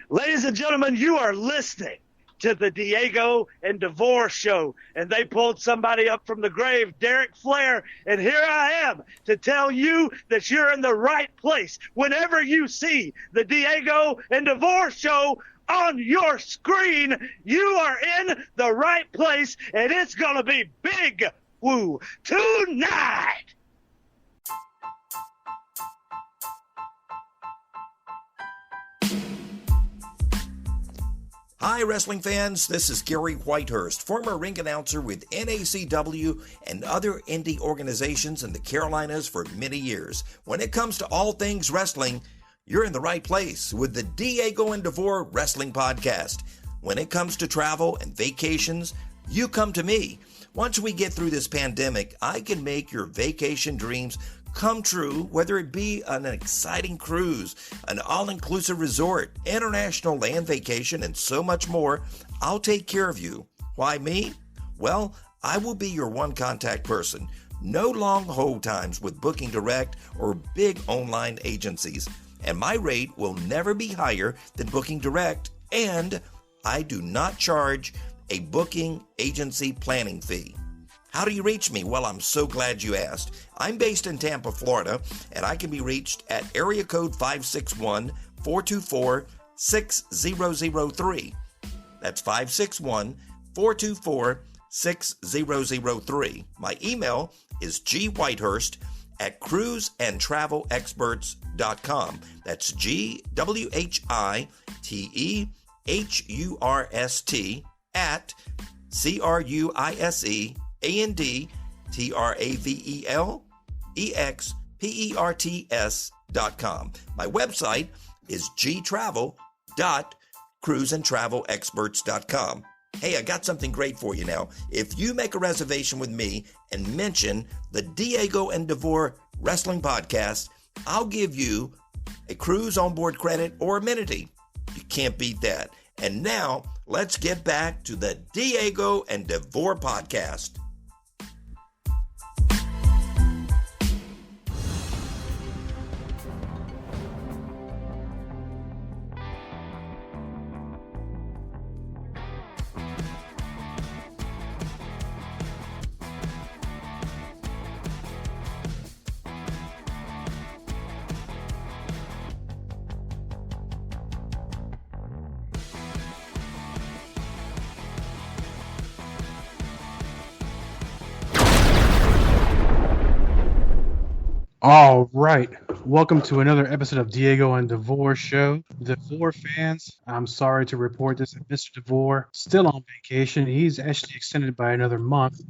Ladies and gentlemen, you are listening to the Diego and DeVore show, and they pulled somebody up from the grave, Derek Flair, and here I am to tell you that you're in the right place. Whenever you see the Diego and DeVore show on your screen, you are in the right place, and it's going to be big woo tonight. Hi, wrestling fans. This is Gary Whitehurst, former ring announcer with NACW and other indie organizations in the Carolinas for many years. When it comes to all things wrestling, you're in the right place with the Diego and DeVore Wrestling Podcast. When it comes to travel and vacations, you come to me. Once we get through this pandemic, I can make your vacation dreams come true, whether it be an exciting cruise, an all-inclusive resort, international land vacation, and so much more. I'll take care of you. Why me? Well, I will be your one contact person. No long hold times with Booking Direct or big online agencies. And my rate will never be higher than Booking Direct, and I do not charge a booking agency planning fee. How do you reach me? Well, I'm so glad you asked. I'm based in Tampa, Florida, and I can be reached at area code 561-424-6003. That's 561-424-6003. My email is gwhitehurst@cruiseandtravelexperts.com. That's GWHITEHURST at CRUISEANDTRAVELEXPERTS.com. My website is gtravel.cruiseandtravelexperts.com. Hey, I got something great for you now. If you make a reservation with me and mention the Diego and DeVore Wrestling Podcast, I'll give you a cruise onboard credit or amenity. You can't beat that. And now, let's get back to the Diego and DeVore Podcast. All right. Welcome to another episode of Diego and DeVore show. DeVore fans, I'm sorry to report this. Mr. DeVore still on vacation. He's actually extended by another month.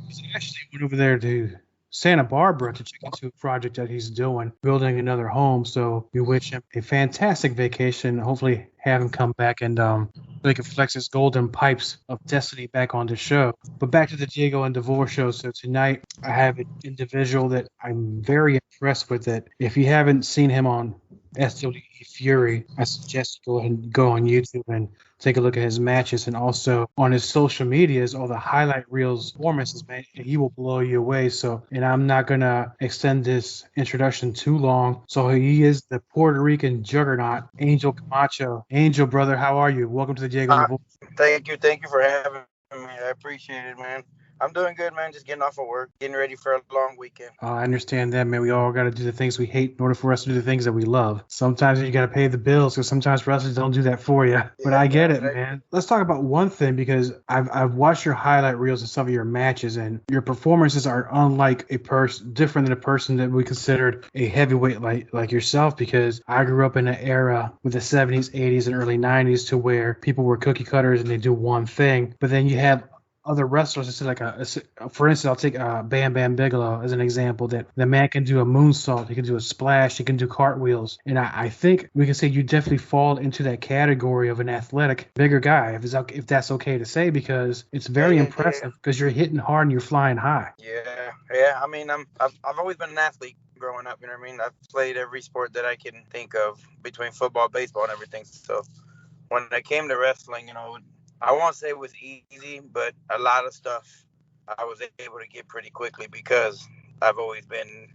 He's actually went over there to Santa Barbara to check into a project that he's doing, building another home. So we wish him a fantastic vacation. Hopefully have him come back and so he can flex his golden pipes of destiny back on the show. But back to the Diego and DeVore show. So tonight I have an individual that I'm very impressed with. That if you haven't seen him on SWE Fury, I suggest you go ahead and go on YouTube and take a look at his matches, and also on his social medias, all the highlight reels, performances, man, he will blow you away. So, and I'm not gonna extend this introduction too long. So he is the Puerto Rican Juggernaut, Angel Camacho. Angel, brother, how are you? Welcome to the Diego. Thank you for having me. I appreciate it, man. I'm doing good, man. Just getting off of work, getting ready for a long weekend. I understand that, man. We all got to do the things we hate in order for us to do the things that we love. Sometimes you got to pay the bills, because sometimes wrestlers don't do that for you. But I get it, man. Let's talk about one thing, because I've watched your highlight reels of some of your matches, and your performances are unlike a person, different than a person that we considered a heavyweight like yourself, because I grew up in an era with the 70s, 80s, and early 90s to where people were cookie cutters and they do one thing. But then you have other wrestlers, it's like for instance, I'll take Bam Bam Bigelow as an example, that the man can do a moonsault, he can do a splash, he can do cartwheels. And I think we can say you definitely fall into that category of an athletic, bigger guy, if that's okay to say, because it's very impressive, because you're hitting hard and you're flying high. Yeah. I mean, I've always been an athlete growing up, you know what I mean? I've played every sport that I can think of, between football, baseball, and everything. So when I came to wrestling, you know, I won't say it was easy, but a lot of stuff I was able to get pretty quickly, because I've always been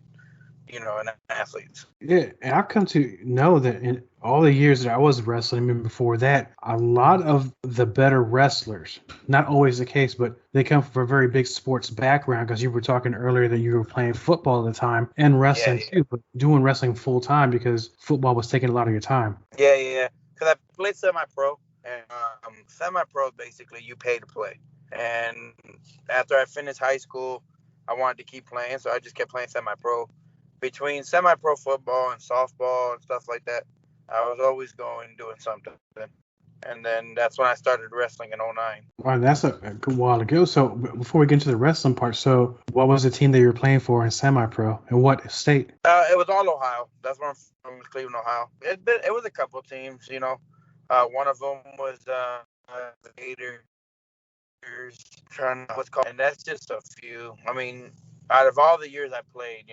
an athlete. Yeah, and I've come to know that in all the years that I was wrestling, and before that, a lot of the better wrestlers, not always the case, but they come from a very big sports background, because you were talking earlier that you were playing football at the time and wrestling too, but doing wrestling full time because football was taking a lot of your time. Yeah. Because I played semi-pro, and semi-pro, basically you pay to play. And after I finished high school, I wanted to keep playing, so I just kept playing semi-pro. Between semi-pro football and softball and stuff like that, I was always doing something. And then that's when I started wrestling in 09. Wow, that's a good while ago. So before we get into the wrestling part, so what was the team that you were playing for in semi-pro, and what state? It was all Ohio. That's where I'm from, Cleveland, Ohio. It was a couple of teams, One of them was the Gators, what's called, and that's just a few. I mean, out of all the years I played,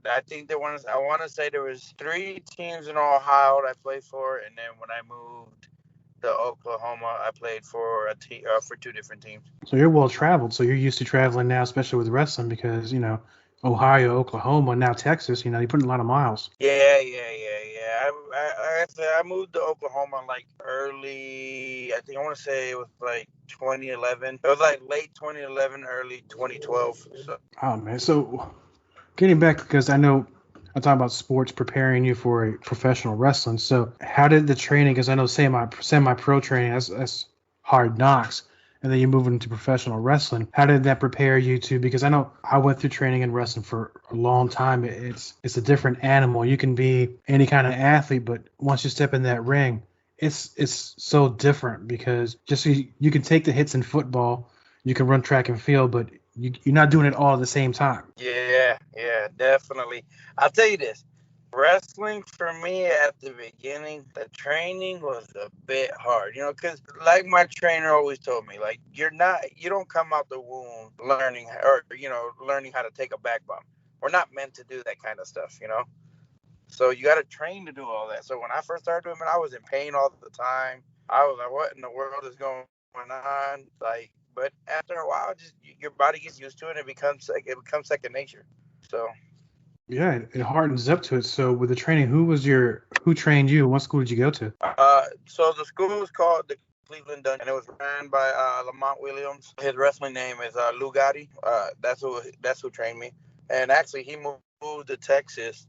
I think I want to say there was 3 teams in Ohio that I played for, and then when I moved to Oklahoma, I played for for 2 different teams. So you're well traveled. So you're used to traveling now, especially with wrestling, because Ohio, Oklahoma, now Texas. You're putting a lot of miles. Yeah. I moved to Oklahoma like early. I think I want to say it was like 2011. It was like late 2011, early 2012. So. Oh man. So getting back, because I know I'm talking about sports preparing you for a professional wrestling. So how did the training? Because I know semi-pro training, that's hard knocks. And then you move into professional wrestling. How did that prepare you to? Because I know I went through training in wrestling for a long time. It's a different animal. You can be any kind of athlete, but once you step in that ring, it's so different, because just so you can take the hits in football, you can run track and field, but you're not doing it all at the same time. Yeah, definitely. I'll tell you this. Wrestling for me at the beginning, the training was a bit hard, because like my trainer always told me, like you don't come out the womb learning how to take a back bump. We're not meant to do that kind of stuff, So you got to train to do all that. So when I first started doing it, I was in pain all the time. I was like, what in the world is going on? Like, but after a while, just your body gets used to it, and it becomes second nature. So. Yeah, it hardens up to it. So with the training, who trained you? What school did you go to? So the school was called the Cleveland Dungeon, and it was ran by Lamont Williams. His wrestling name is Lou Gotti. That's who trained me. And actually, he moved to Texas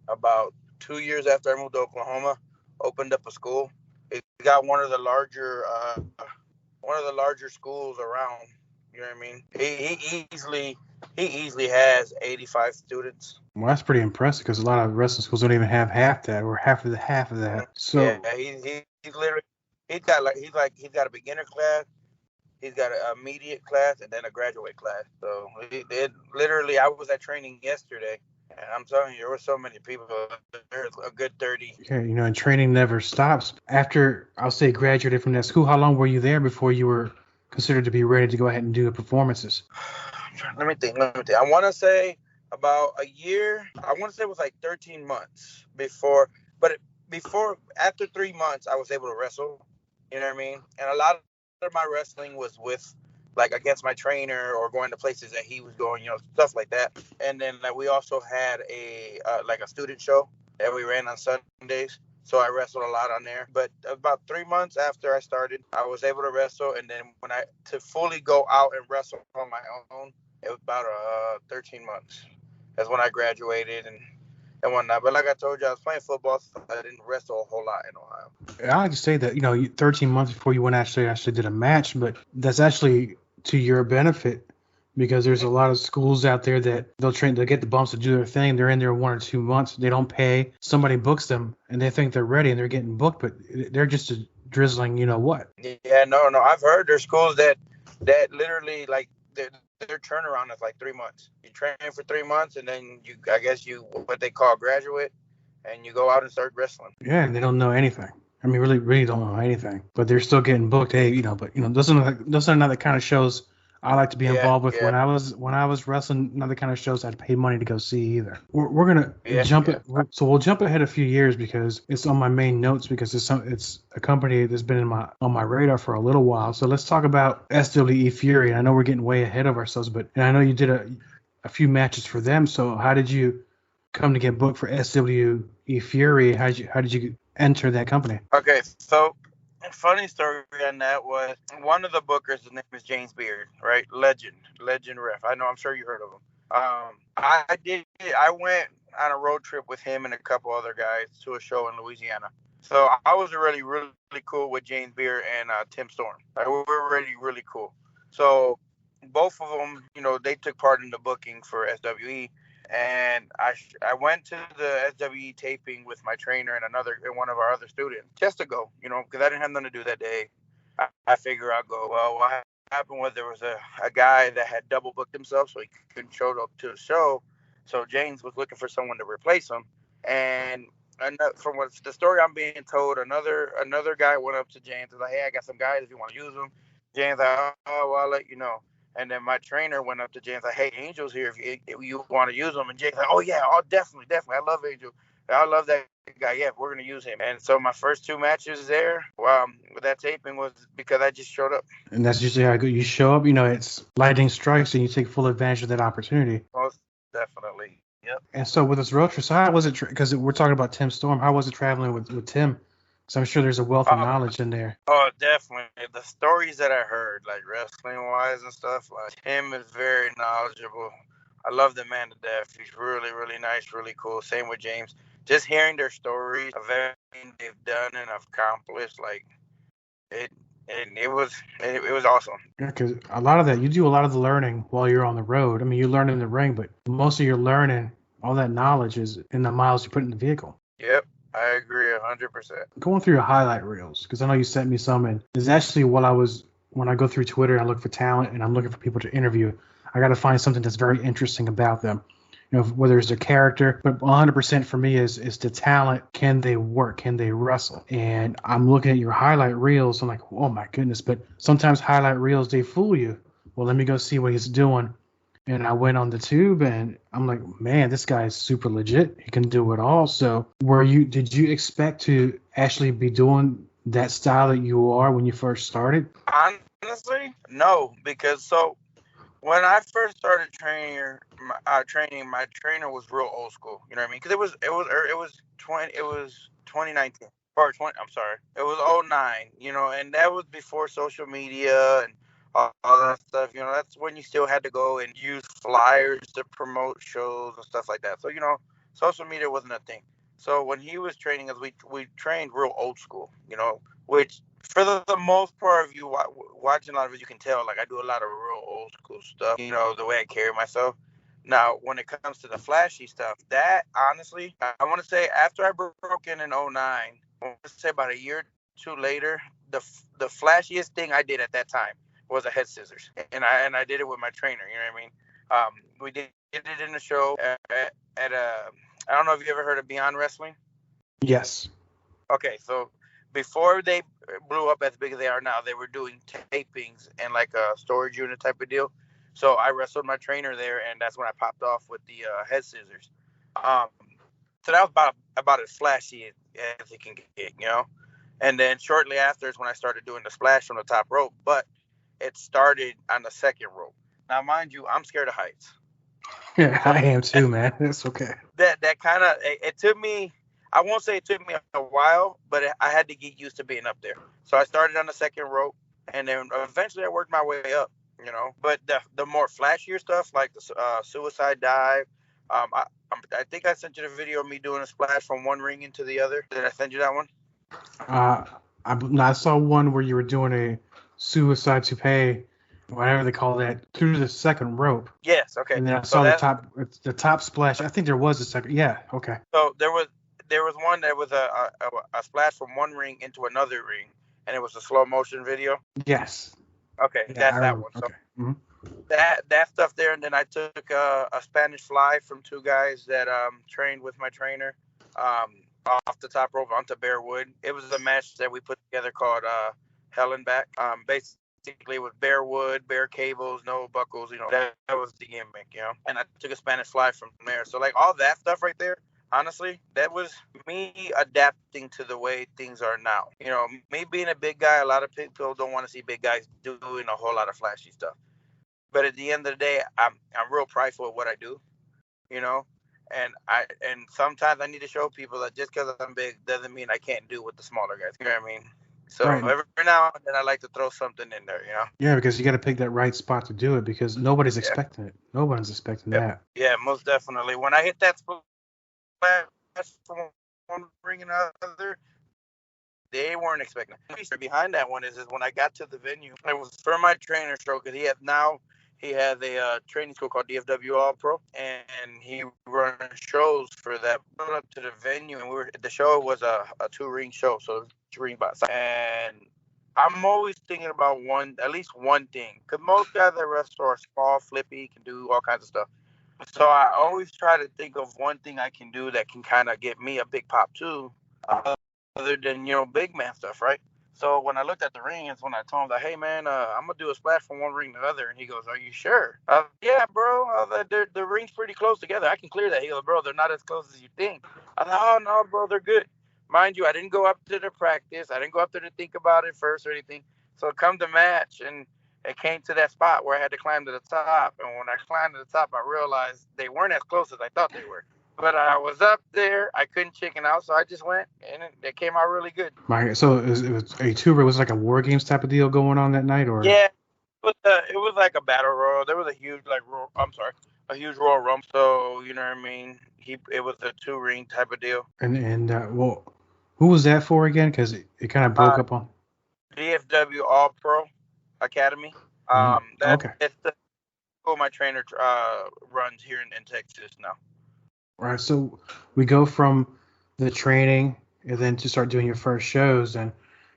about 2 years after I moved to Oklahoma. Opened up a school. It got one of the larger schools around. You know what I mean? He easily has 85 students. Well, that's pretty impressive, because a lot of wrestling schools don't even have half that, or half of that. So yeah, he's literally he's got a beginner class, he's got an immediate class, and then a graduate class. So literally, I was at training yesterday, and I'm telling you, there were so many people. There's a good 30. Yeah, and training never stops. After, I'll say, graduated from that school, how long were you there before you were considered to be ready to go ahead and do the performances? Let me think. I want to say about a year. I want to say it was like 13 months before. But after 3 months, I was able to wrestle. You know what I mean? And a lot of my wrestling was with, like, against my trainer, or going to places that he was going, stuff like that. And then we also had a student show that we ran on Sundays. So I wrestled a lot on there. But about 3 months after I started, I was able to wrestle. And then to fully go out and wrestle on my own, it was about 13 months. That's when I graduated and whatnot. But like I told you, I was playing football, so I didn't wrestle a whole lot in Ohio. I like to say that, 13 months before you went actually did a match, but that's actually to your benefit, because there's a lot of schools out there that they'll get the bumps to do their thing. They're in there 1 or 2 months. They don't pay. Somebody books them, and they think they're ready, and they're getting booked, but they're just drizzling, what? Yeah, no. I've heard there's schools that literally, like, their turnaround is like 3 months. You train for 3 months, and then you what they call graduate, and you go out and start wrestling. Yeah, and they don't know anything. I mean, really don't know anything, but they're still getting booked. Hey, those are another kind of shows I like to be involved with. Yeah. When I was wrestling, another kind of shows I'd pay money to go see either. We're gonna jump it, so we'll jump ahead a few years, because it's on my main notes, because it's a company that's been on my radar for a little while. So let's talk about SWE Fury. I know we're getting way ahead of ourselves, and I know you did a few matches for them. So how did you come to get booked for SWE Fury? How did you enter that company? Okay, so a funny story on that was one of the bookers. His name is James Beard, right? Legend ref. I know. I'm sure you heard of him. I did. I went on a road trip with him and a couple other guys to a show in Louisiana. So I was really, really cool with James Beard and Tim Storm. Like, we were really cool. So both of them, they took part in the booking for SWE. And I went to the SWE taping with my trainer and one of our other students just to go, because I didn't have nothing to do that day. I figure I'll go. Well, what happened was there was a guy that had double booked himself, so he couldn't show up to the show. So James was looking for someone to replace him. And from what the story I'm being told, another guy went up to James and was like, "Hey, I got some guys if you want to use them." James like, "Oh, well, I'll let you know." And then my trainer went up to James like, "Hey, Angel's here if you want to use him." And James like, "Oh yeah, definitely. I love Angel. I love that guy. Yeah, we're gonna use him." And so my first two matches there, with that taping was because I just showed up. And that's usually how you show up. It's lightning strikes, and you take full advantage of that opportunity. Most definitely. Yep. And so with this road trip, so how was it? Because we're talking about Tim Storm. How was it traveling with Tim? So I'm sure there's a wealth of knowledge in there. Oh, definitely. The stories that I heard, like wrestling-wise and stuff, like Tim is very knowledgeable. I love the man to death. He's really, really nice, really cool. Same with James. Just hearing their stories of everything they've done and accomplished, like it was awesome. Yeah, because a lot of that, you do a lot of the learning while you're on the road. I mean, you learn in the ring, but most of your learning, all that knowledge is in the miles you put in the vehicle. Yep. I agree 100%. Going through your highlight reels, because I know you sent me some, and it's actually when I go through Twitter and I look for talent and I'm looking for people to interview, I got to find something that's very interesting about them. Whether it's their character, but 100% for me is the talent. Can they work? Can they wrestle? And I'm looking at your highlight reels. I'm like, oh my goodness. But sometimes highlight reels, they fool you. Well, let me go see what he's doing. And I went on the tube and I'm like, man, this guy is super legit. He can do it all. So did you expect to actually be doing that style that you are when you first started? Honestly, no, because when I first started training, my trainer was real old school. You know what I mean? Because it was 2019 or 20. I'm sorry, it was 09. And that was before social media and all that stuff. That's when you still had to go and use flyers to promote shows and stuff like that. So social media wasn't a thing. So when he was training us, we trained real old school. Which for the most part, if you watching a lot of it, you can tell, like, I do a lot of real old school stuff, the way I carry myself. Now, when it comes to the flashy stuff, that, honestly, I want to say after I broke in 09, I want to say about a year or two later, the flashiest thing I did at that time was a head scissors. And I did it with my trainer, you know what I mean? We did it in the show at I don't know if you ever heard of Beyond Wrestling? Yes. Okay, so before they blew up as big as they are now, they were doing tapings and like a storage unit type of deal. So I wrestled my trainer there, and that's when I popped off with the head scissors. So that was about as flashy as it can get, And then shortly after is when I started doing the splash from the top rope, but it started on the second rope. Now, mind you, I'm scared of heights. Yeah, I am too, man. That's okay. That kind of, it took me, I won't say it took me a while, but I had to get used to being up there. So I started on the second rope, and then eventually I worked my way up, But the more flashier stuff, like the suicide dive, I think I sent you the video of me doing a splash from one ring into the other. Did I send you that one? I saw one where you were doing a suicide toupee, whatever they call that, through the second rope. Yes, okay. And then I saw the top splash. I think there was a second. Yeah, okay. So there was one that was a splash from one ring into another ring, and it was a slow motion video. Yes. Okay, yeah, that's that one. So okay. that stuff there, and then I took a Spanish fly from two guys that trained with my trainer off the top rope onto bare wood. It was a match that we put together called Hell and Back. Basically with bare wood, bare cables, no buckles. That was the gimmick. And I took a Spanish fly from there. So like all that stuff right there. Honestly, that was me adapting to the way things are now. Me being a big guy, a lot of people don't want to see big guys doing a whole lot of flashy stuff. But at the end of the day, I'm real prideful of what I do, And sometimes I need to show people that just because I'm big doesn't mean I can't do with the smaller guys. You know what I mean? So Right. every now and then I like to throw something in there, you know? Yeah, because you got to pick that right spot to do it because nobody's Yeah. expecting it. Nobody's expecting Yep. that. Yeah, most definitely. When I hit that splash from one ring and another, they weren't expecting it. The reason behind that one is when I got to the venue, it was for my trainer show because he has a training school called DFW All Pro, and he runs shows for that. We went up to the venue, and the show was a 2-ring show, so 2 ring by side. And I'm always thinking about at least one thing, because most guys that wrestle are small, flippy, can do all kinds of stuff. So I always try to think of one thing I can do that can kind of get me a big pop too, other than big man stuff, right? So when I looked at the ring, it's when I told him that, hey man, I'm gonna do a splash from one ring to the other, and he goes, are you sure? Yeah, bro. The ring's pretty close together. I can clear that. He goes, bro, they're not as close as you think. I thought, oh no, bro, they're good. Mind you, I didn't go up there to practice. I didn't go up there to think about it first or anything. So come to match, and it came to that spot where I had to climb to the top. And when I climbed to the top, I realized they weren't as close as I thought they were. But I was up there. I couldn't chicken out, so I just went, and it came out really good. So it was a 2-ring. Was it like a War Games type of deal going on that night, or? Yeah, it was like a battle royal. There was a huge a huge Royal Rumble. So you know what I mean. It was a 2-ring type of deal. And well, who was that for again? Because it kind of broke up on. DFW All Pro Academy. Okay. It's the school my trainer runs here in Texas now. All right, so we go from the training and then to start doing your first shows, and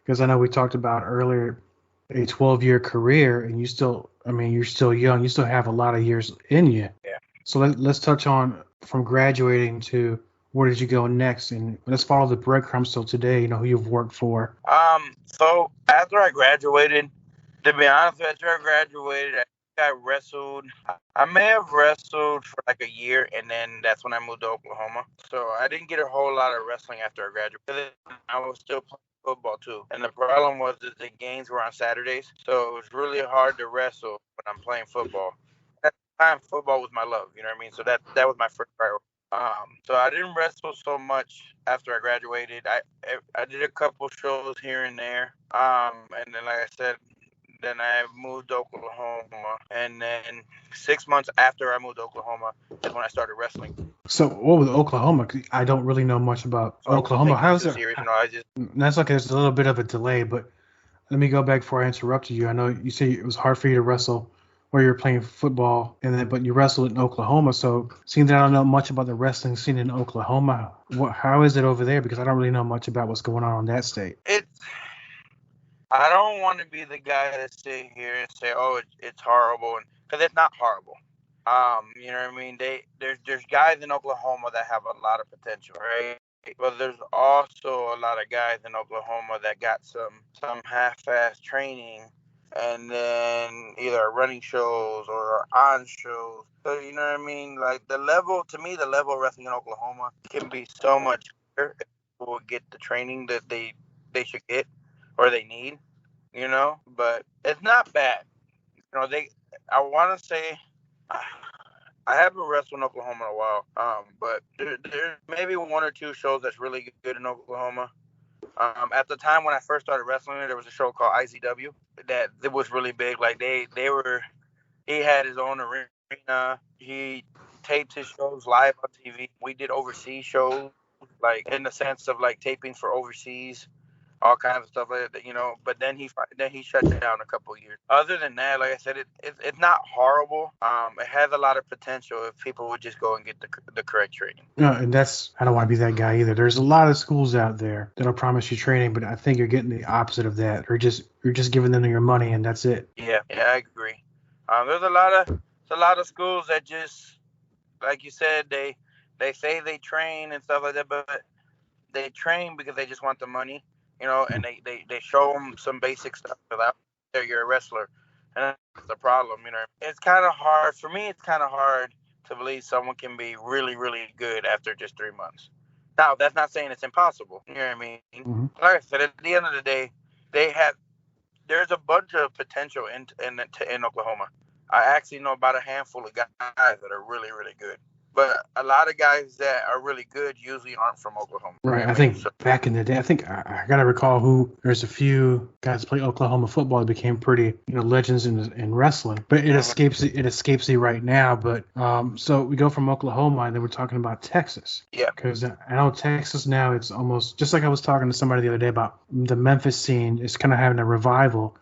because I know we talked about earlier a 12-year career, and you're still young, you still have a lot of years in you. Yeah. So let's touch on from graduating to where did you go next, and let's follow the breadcrumbs till today. Who you've worked for. So after I graduated, to be honest, I wrestled. I may have wrestled for like a year, and then that's when I moved to Oklahoma. So I didn't get a whole lot of wrestling after I graduated. I was still playing football too, and the problem was that the games were on Saturdays, so it was really hard to wrestle when I'm playing football. At the time, football was my love. You know what I mean? So that was my first priority. So I didn't wrestle so much after I graduated. I did a couple shows here and there. And then like I said. Then I moved to Oklahoma, and then 6 months after I moved to Oklahoma is when I started wrestling. So what was Oklahoma? I don't really know much about Oklahoma. How's it? That's okay. There's a little bit of a delay, but let me go back before I interrupted you. I know you said it was hard for you to wrestle where you're playing football, but you wrestled in Oklahoma. So seeing that I don't know much about the wrestling scene in Oklahoma, how is it over there? Because I don't really know much about what's going on in that state. I don't want to be the guy that sit here and say, "Oh, it's horrible," because it's not horrible. You know what I mean? There's guys in Oklahoma that have a lot of potential, right? But there's also a lot of guys in Oklahoma that got some half-ass training, and then either running shows or on shows. So you know what I mean? Like the level of wrestling in Oklahoma can be so much better if people get the training that they should get. Or they need, but it's not bad. I want to say, I haven't wrestled in Oklahoma in a while, but there's maybe 1 or 2 shows that's really good in Oklahoma. At the time when I first started wrestling, there was a show called IZW that was really big. Like he had his own arena. He taped his shows live on TV. We did overseas shows, like in the sense of like taping for overseas. All kinds of stuff like that, but then he shut down a couple of years. Other than that, like I said, it's not horrible. It has a lot of potential if people would just go and get the correct training. No, and I don't want to be that guy either. There's a lot of schools out there that'll promise you training, but I think you're getting the opposite of that. You're just giving them your money and that's it. Yeah, I agree. There's a lot of schools that just, like you said, they say they train and stuff like that, but they train because they just want the money. And they show them some basic stuff without you're a wrestler. And that's the problem, It's kind of hard. For me, it's kind of hard to believe someone can be really, really good after just 3 months. Now, that's not saying it's impossible. You know what I mean? Mm-hmm. Like I said, at the end of the day, there's a bunch of potential in Oklahoma. I actually know about a handful of guys that are really, really good. But a lot of guys that are really good usually aren't from Oklahoma. Right. I think back in the day, I gotta recall who. There's a few guys that play Oklahoma football that became pretty, legends in wrestling. But it escapes me right now. But so we go from Oklahoma, and then we're talking about Texas. Yeah. Because I know Texas now, it's almost just like I was talking to somebody the other day about the Memphis scene. It's kind of having a revival.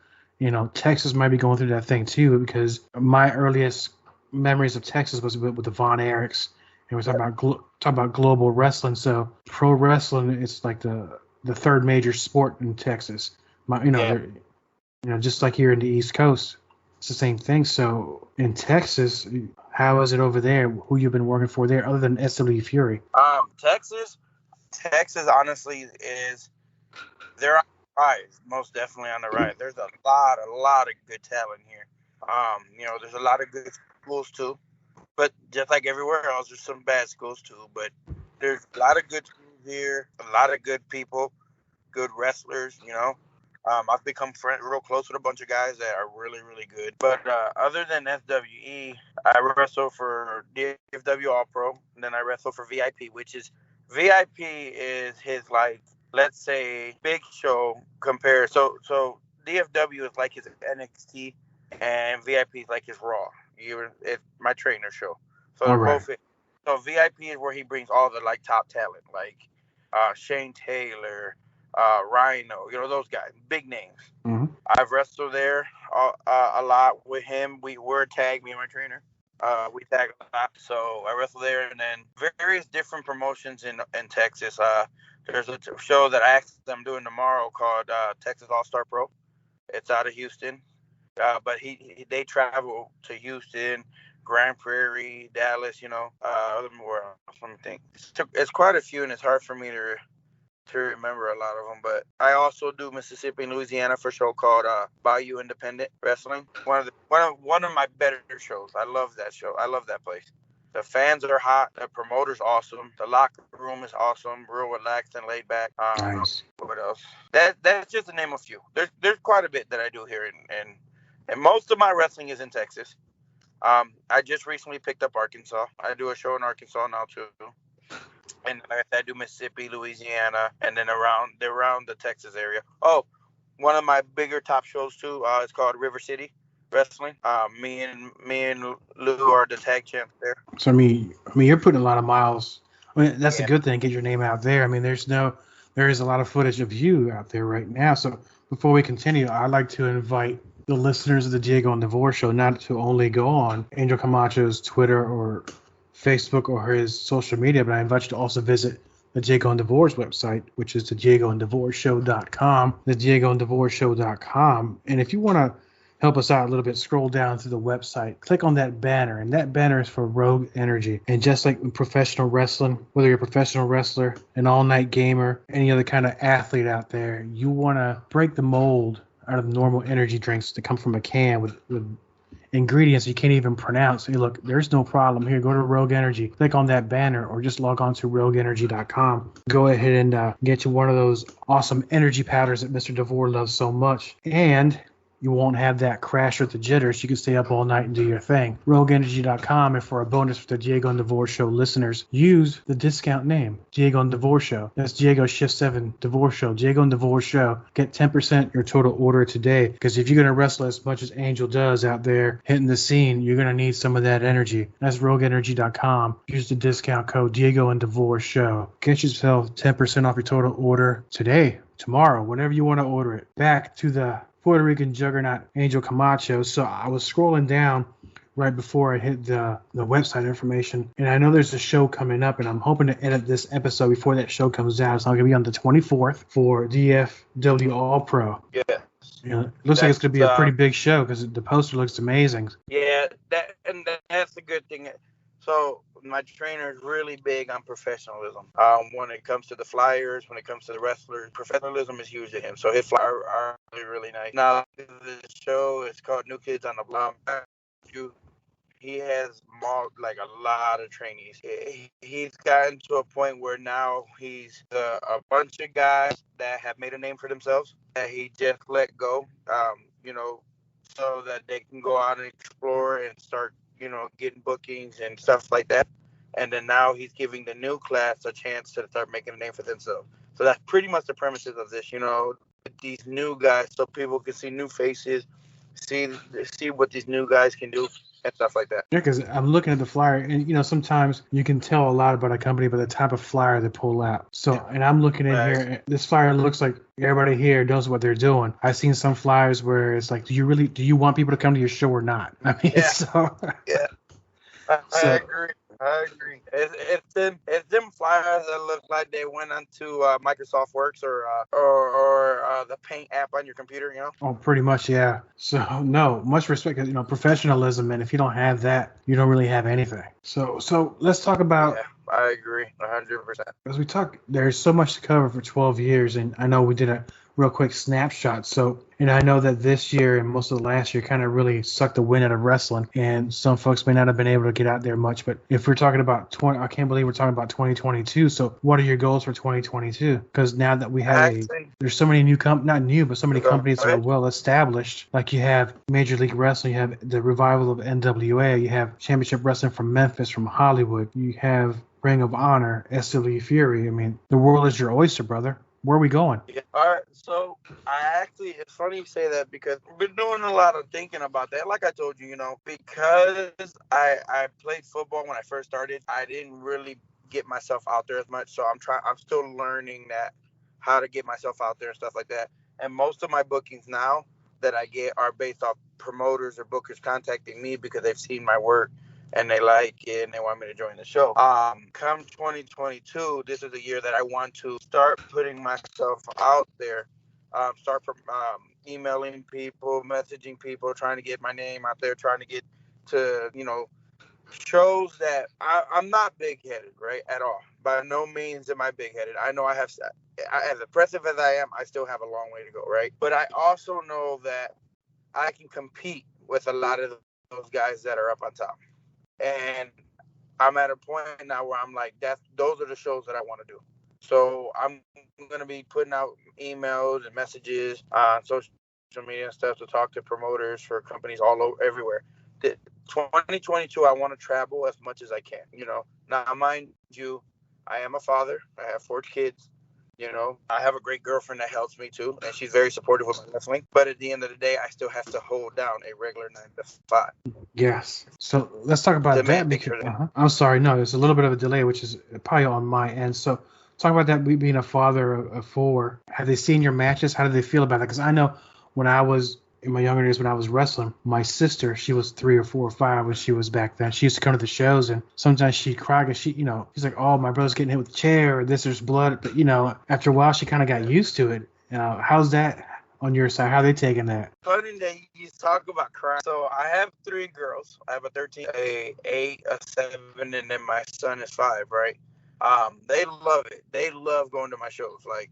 Texas might be going through that thing too, because my earliest memories of Texas was with the Von Erichs. And we're talking about global wrestling. So pro wrestling is like the third major sport in Texas. Just like here in the East Coast, it's the same thing. So in Texas, how is it over there? Who you've been working for there, other than SW Fury? Texas, honestly, they're on the rise. Most definitely on the rise. There's a lot of good talent here. There's a lot of good schools too. But just like everywhere else, there's some bad schools too. But there's a lot of good schools here, a lot of good people, good wrestlers. I've become real close with a bunch of guys that are really, really good. But other than FWE, I wrestle for DFW All Pro, and then I wrestle for VIP, which is his, like, let's say, big show compared. So DFW is like his NXT, and VIP is like his Raw. It's my trainer show. So they're both. So VIP is where he brings all the like top talent, like Shane Taylor, Rhino, those guys, big names. Mm-hmm. I've wrestled there a lot with him. We're a tag, me and my trainer. We tag a lot, so I wrestle there, and then various different promotions in Texas. There's a show that I'm doing tomorrow called Texas All Star Pro. It's out of Houston. But they travel to Houston, Grand Prairie, Dallas, let me think. It's quite a few, and it's hard for me to remember a lot of them. But I also do Mississippi and Louisiana for a show called Bayou Independent Wrestling. One of my better shows. I love that show. I love that place. The fans are hot. The promoter's awesome. The locker room is awesome. Real relaxed and laid back. Nice. What else? That's just to name a few. There's quite a bit that I do here, and most of my wrestling is in Texas. I just recently picked up Arkansas. I do a show in Arkansas now too. And like I said, I do Mississippi, Louisiana, and then around the Texas area. Oh, one of my bigger top shows too. It's called River City Wrestling. Me and Lou are the tag champs there. So I mean, you're putting a lot of miles. I mean, that's a good thing. Get your name out there. I mean, there is a lot of footage of you out there right now. So before we continue, I'd like to invite the listeners of the Diego and DeVore Show not to only go on Angel Camacho's Twitter or Facebook or his social media, but I invite you to also visit the Diego and DeVore's website, which is the DiegoandDeVoreShow.com, the DiegoandDeVoreShow.com. And if you want to help us out a little bit, scroll down to the website, click on that banner, and that banner is for Rogue Energy. And just like in professional wrestling, whether you're a professional wrestler, an all-night gamer, any other kind of athlete out there, you want to break the mold out of normal energy drinks that come from a can with ingredients you can't even pronounce. Hey, look, there's no problem here. Go to Rogue Energy, click on that banner, or just log on to rogueenergy.com. Go ahead and get you one of those awesome energy powders that Mr. DeVore loves so much. And you won't have that crash or the jitters. You can stay up all night and do your thing. RogueEnergy.com, and for a bonus for the Diego and DeVore Show listeners, use the discount name, Diego and DeVore Show. That's Diego Shift 7 DeVore Show. Diego and DeVore Show. Get 10% your total order today, because if you're going to wrestle as much as Angel does out there hitting the scene, you're going to need some of that energy. That's RogueEnergy.com. Use the discount code Diego and DeVore Show. Get yourself 10% off your total order today, tomorrow, whenever you want to order it. Back to the Puerto Rican Juggernaut, Angel Camacho. So I was scrolling down right before I hit the website information, and I know there's a show coming up, and I'm hoping to edit this episode before that show comes out. So I'm going to be on the 24th for DFW All Pro. Yeah. It looks like it's going to be a pretty big show because the poster looks amazing. Yeah, that's a good thing. So my trainer is really big on professionalism. When it comes to the flyers, when it comes to the wrestlers, professionalism is huge to him. So his flyers are really, really nice. Now, the show is called New Kids on the Block. He has like a lot of trainees. He's gotten to a point where now he's a bunch of guys that have made a name for themselves that he just let go, so that they can go out and explore and start, getting bookings and stuff like that. And then now he's giving the new class a chance to start making a name for themselves. So that's pretty much the premises of this, these new guys, so people can see new faces, see what these new guys can do and stuff like that. Yeah, because I'm looking at the flyer, and sometimes you can tell a lot about a company by the type of flyer they pull out. So, and I'm looking in here. This flyer looks like everybody here knows what they're doing. I've seen some flyers where it's like, do you want people to come to your show or not? I mean, yeah. I agree. It's them flyers that look like they went onto Microsoft Works or the Paint app on your computer, Oh, pretty much, yeah. So, no, much respect, professionalism, and if you don't have that, you don't really have anything. So let's talk about. Yeah, I agree, 100%. As we talk, there's so much to cover for 12 years, and I know we did a real quick snapshot. So, and I know that this year and most of the last year kind of really sucked the wind out of wrestling, and some folks may not have been able to get out there much. But if we're talking about I can't believe we're talking about 2022. So, what are your goals for 2022? Because now that we have there's so many new not new, but so many companies that are well established. Like you have Major League Wrestling, you have the revival of NWA, you have Championship Wrestling from Memphis, from Hollywood, you have Ring of Honor, SW Fury. I mean, the world is your oyster, brother. Where are we going? Yeah. All right. So it's funny you say that because I've been doing a lot of thinking about that. Like I told you, because I played football when I first started, I didn't really get myself out there as much. So I'm still learning how to get myself out there and stuff like that. And most of my bookings now that I get are based off promoters or bookers contacting me because they've seen my work and they like it and they want me to join the show. Come 2022, this is a year that I want to start putting myself out there, start from emailing people, messaging people, trying to get my name out there, trying to get to, shows that I'm not big-headed, right, at all. By no means am I big-headed. I know as impressive as I am, I still have a long way to go, right? But I also know that I can compete with a lot of those guys that are up on top. And I'm at a point now where I'm like, those are the shows that I want to do. So I'm going to be putting out emails and messages on social media and stuff to talk to promoters for companies all over, everywhere. 2022, I want to travel as much as I can. Now, mind you, I am a father. I have 4 kids. I have a great girlfriend that helps me too, and she's very supportive of my wrestling. But at the end of the day, I still have to hold down a regular 9 to 5. Yes. So let's talk about that. Because, I'm sorry, no, there's a little bit of a delay, which is probably on my end. So talk about that being a father of 4. Have they seen your matches? How do they feel about that? Because I know when I was in my younger days, when I was wrestling, my sister, she was 3 or 4 or 5 when she was back then. She used to come to the shows, and sometimes she'd cry because she's like, oh, my brother's getting hit with a chair, or there's blood. But, after a while, she kind of got used to it. How's that on your side? How are they taking that? Funny that you talk about crying. So I have 3 girls. I have a 13, a 8, a 7, and then my son is 5, right? They love it. They love going to my shows. Like,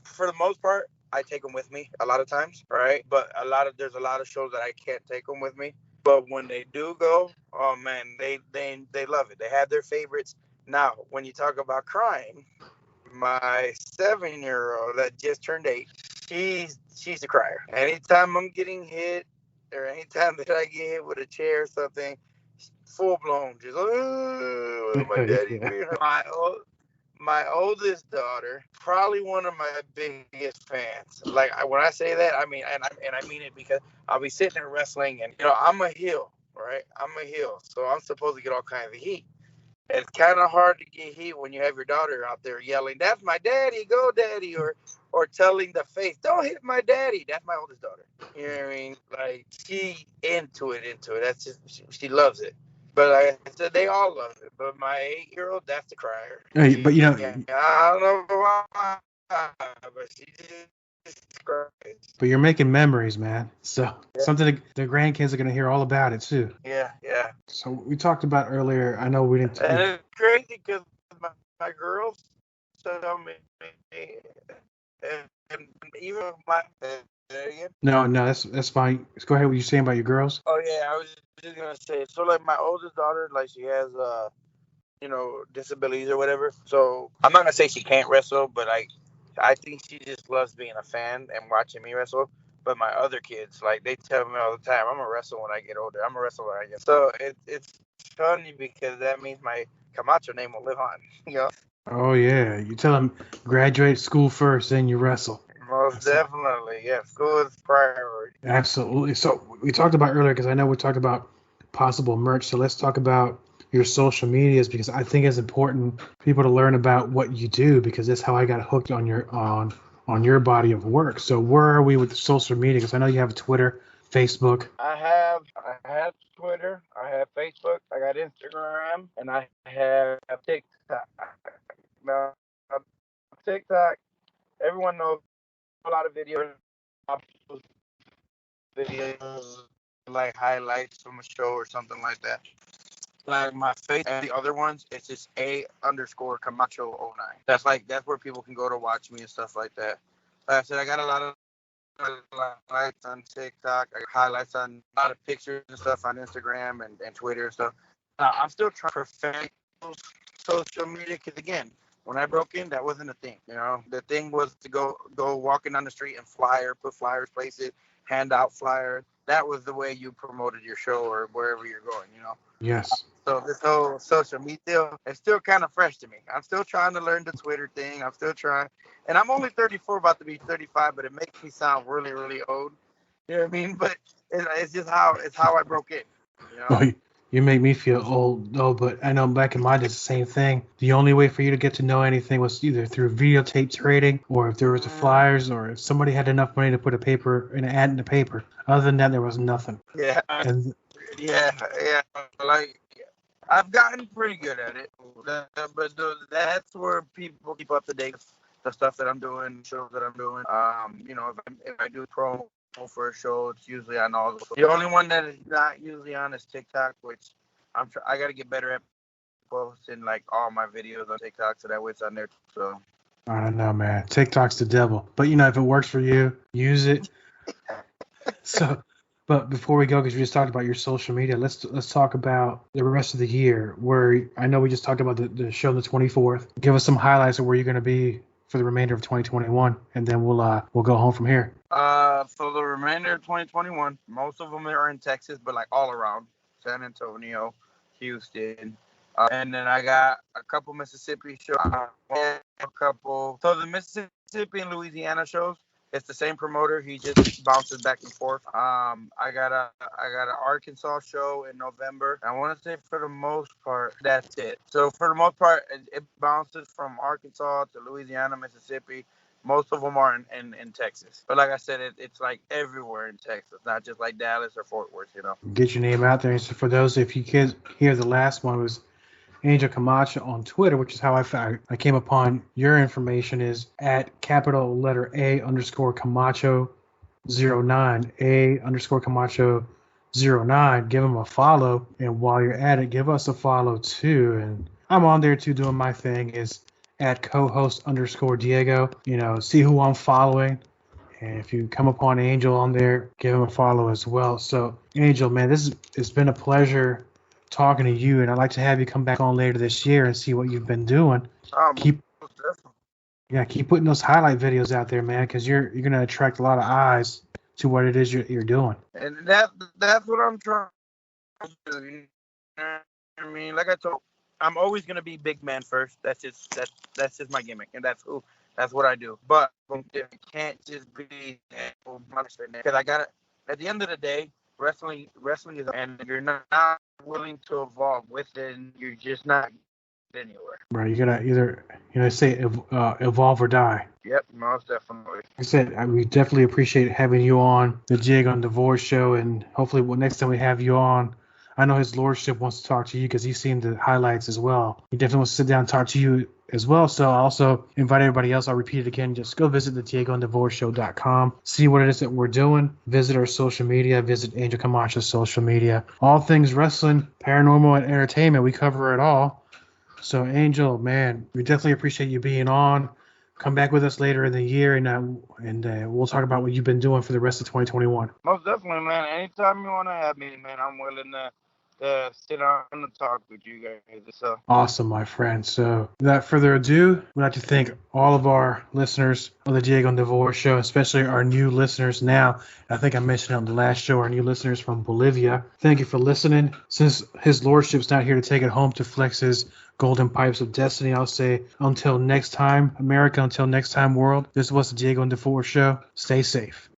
for the most part, I take them with me a lot of times, right? But there's a lot of shows that I can't take them with me. But when they do go, oh man, they love it. They have their favorites. Now, when you talk about crying, my 7-year-old that just turned 8, she's a crier. Anytime I'm getting hit, or anytime that I get hit with a chair or something, full blown, just my daddy. My oldest daughter, probably one of my biggest fans. Like, when I say that, I mean, and I mean it, because I'll be sitting there wrestling, and I'm a heel, right? I'm a heel, so I'm supposed to get all kinds of heat. It's kind of hard to get heat when you have your daughter out there yelling, "That's my daddy, go daddy," or telling the face, "Don't hit my daddy." That's my oldest daughter. You know what I mean? Like, she into it. That's just, she loves it. But like I said, they all love it. But my 8-year-old, that's the crier. Hey, but I don't know why, but she just cries. But you're making memories, man. So something the grandkids are gonna hear all about it too. Yeah. So we talked about earlier. I know we didn't. And it's crazy because my girls tell me, and even my. No, that's fine. Go ahead. What you saying about your girls? Oh yeah, I was just gonna say. So like my oldest daughter, like she has disabilities or whatever. So I'm not gonna say she can't wrestle, but I think she just loves being a fan and watching me wrestle. But my other kids, like, they tell me all the time, I'm gonna wrestle when I get older. I'm gonna wrestle when I get. So it's funny because that means my Camacho name will live on. You know? Oh yeah, you tell him graduate school first, then you wrestle. Most definitely, yeah. School is priority. Absolutely. So we talked about earlier, because I know we talked about possible merch. So let's talk about your social medias, because I think it's important for people to learn about what you do, because that's how I got hooked on your body of work. So where are we with the social media? Because I know you have Twitter, Facebook. I have Twitter, I have Facebook, I got Instagram, and I have TikTok. Now, TikTok, everyone knows a lot of videos, like highlights from a show or something like that. Like my face and the other ones, it's just A_Camacho09. That's where people can go to watch me and stuff like that. Like I said, I got a lot of highlights on TikTok. I got highlights on a lot of pictures and stuff on Instagram and Twitter and stuff. I'm still trying to perfect social media, because again, when I broke in, that wasn't a thing. You know, the thing was to go walking on the street and put flyers, place it, hand out flyers. That was the way you promoted your show or wherever you're going. You know. Yes. So this whole social media, it's still kind of fresh to me. I'm still trying to learn the Twitter thing. I'm still trying. And I'm only 34, about to be 35, but it makes me sound really, really old. You know what I mean? But it's just how I broke in. You know? Oh, you make me feel old, though, but I know back in my day, it's the same thing. The only way for you to get to know anything was either through videotape trading, or if there was the flyers, or if somebody had enough money to put an ad in the paper. Other than that, there was nothing. Yeah. And Yeah. Like, I've gotten pretty good at it, but that's where people keep up to date with the stuff that I'm doing, shows that I'm doing. You know, if I do promo for a show, it's usually on all the. The only one that is not usually on is TikTok, which I got to get better at posting like all my videos on TikTok, so that way it's on there. So I don't know, man. TikTok's the devil, but you know, if it works for you, use it. So. But before we go, because we just talked about your social media, let's talk about the rest of the year. Where I know we just talked about the show the 24th. Give us some highlights of where you're going to be for the remainder of 2021, and then we'll go home from here. For the remainder of 2021, most of them are in Texas, but like all around San Antonio, Houston, and then I got a couple Mississippi shows. So the Mississippi and Louisiana shows. It's the same promoter. He just bounces back and forth. I got an Arkansas show in November. I want to say for the most part, that's it. So for the most part, it bounces from Arkansas to Louisiana, Mississippi. Most of them are in Texas. But like I said, it's like everywhere in Texas, not just like Dallas or Fort Worth, you know. Get your name out there. So for those, if you kids hear the last one, was Angel Camacho on Twitter, which is how I came upon your information, is at capital letter A_Camacho 09, A_Camacho 09. Give him a follow. And while you're at it, give us a follow too. And I'm on there too doing my thing, is at co-host_Diego. You know, see who I'm following. And if you come upon Angel on there, give him a follow as well. So Angel, man, it's been a pleasure talking to you, and I'd like to have you come back on later this year and see what you've been doing. Keep putting those highlight videos out there, man, because you're gonna attract a lot of eyes to what it is you're doing. And that's what I'm trying to do. You know what I mean, like I told, I'm always gonna be big man first. That's just my gimmick, and that's what I do. But it can't just be because I gotta. At the end of the day, wrestling is, and if you're not willing to evolve with it, you're just not anywhere. Right, you gotta either say evolve or die. Yep, most definitely. Like I said, we definitely appreciate having you on the Diego and DeVore show, and hopefully next time we have you on, I know his lordship wants to talk to you because he's seen the highlights as well. He definitely wants to sit down and talk to you as well. So I also invite everybody else. I'll repeat it again. Just go visit the DiegoandDeVoreShow.com. See what it is that we're doing. Visit our social media. Visit Angel Camacho's social media. All things wrestling, paranormal, and entertainment. We cover it all. So Angel, man, we definitely appreciate you being on. Come back with us later in the year, and we'll talk about what you've been doing for the rest of 2021. Most definitely, man. Anytime you want to have me, man, I'm willing to sit down and talk with you guys. So. Awesome, my friend. So without further ado, we'd like to thank all of our listeners on the Diego and DeVore show, especially our new listeners now. I think I mentioned on the last show, our new listeners from Bolivia. Thank you for listening. Since his lordship's not here to take it home to flex his Golden Pipes of Destiny. I'll say until next time, America, until next time, world. This was the Diego and DeVore Show. Stay safe.